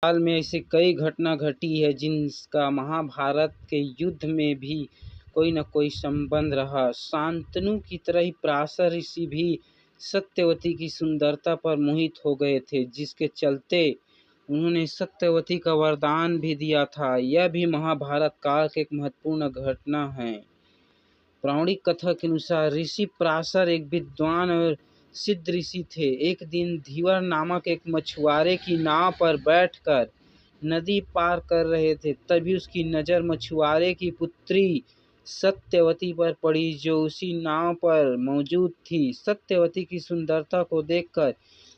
हाल में ऐसी कई घटना घटी है जिनका महाभारत के युद्ध में भी कोई न कोई संबंध रहा। शांतनु की तरह ही पराशर ऋषि भी सत्यवती की सुंदरता पर मोहित हो गए थे, जिसके चलते उन्होंने सत्यवती का वरदान भी दिया था। यह भी महाभारत काल की एक महत्वपूर्ण घटना है। पौराणिक कथा के अनुसार ऋषि पराशर एक विद्वान और सिद्ध ऋषि थे। एक दिन धीवर नामक एक मछुआरे की नाव पर बैठकर नदी पार कर रहे थे। तभी उसकी नज़र मछुआरे की पुत्री सत्यवती पर पड़ी, जो उसी नाव पर मौजूद थी। सत्यवती की सुंदरता को देखकर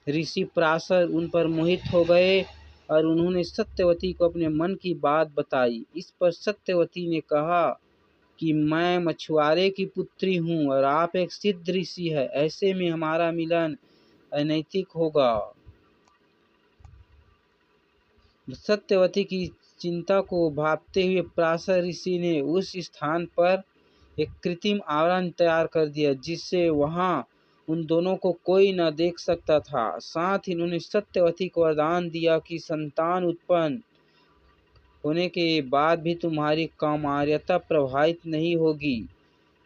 ऋषि पराशर उन पर मोहित हो गए और उन्होंने सत्यवती को अपने मन की बात बताई। इस पर सत्यवती ने कहा कि मैं मछुआरे की पुत्री हूँ और आप एक सिद्ध ऋषि है, ऐसे में हमारा मिलन अनैतिक होगा। सत्यवती की चिंता को भांपते हुए पराशर ऋषि ने उस स्थान पर एक कृत्रिम आवरण तैयार कर दिया, जिससे वहां उन दोनों को कोई न देख सकता था। साथ ही उन्होंने सत्यवती को वरदान दिया कि संतान उत्पन्न होने के बाद भी तुम्हारी कामार्यता प्रभावित नहीं होगी।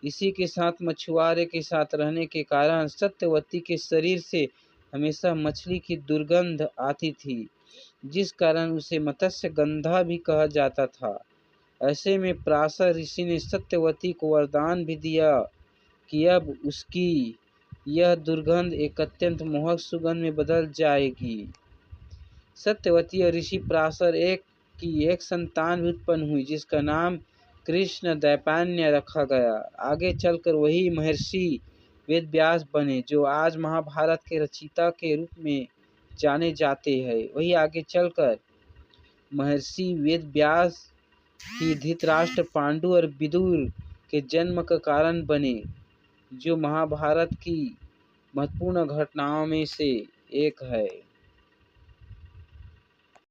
इसी के साथ मछुआरे के साथ रहने के कारण सत्यवती के शरीर से हमेशा मछली की दुर्गंध आती थी, जिस कारण उसे मत्स्य गंधा भी कहा जाता था। ऐसे में पराशर ऋषि ने सत्यवती को वरदान भी दिया कि अब उसकी यह दुर्गंध एक अत्यंत मोहक सुगंध में बदल जाएगी। सत्यवती और ऋषि पराशर एक संतान भी उत्पन्न हुई, जिसका नाम कृष्ण दैपायन रखा गया। आगे चलकर वही महर्षि वेदव्यास बने, जो आज महाभारत के रचयिता के रूप में जाने जाते हैं। वही आगे चलकर महर्षि वेदव्यास ही धृतराष्ट्र, पांडु और विदुर के जन्म का कारण बने, जो महाभारत की महत्वपूर्ण घटनाओं में से एक है।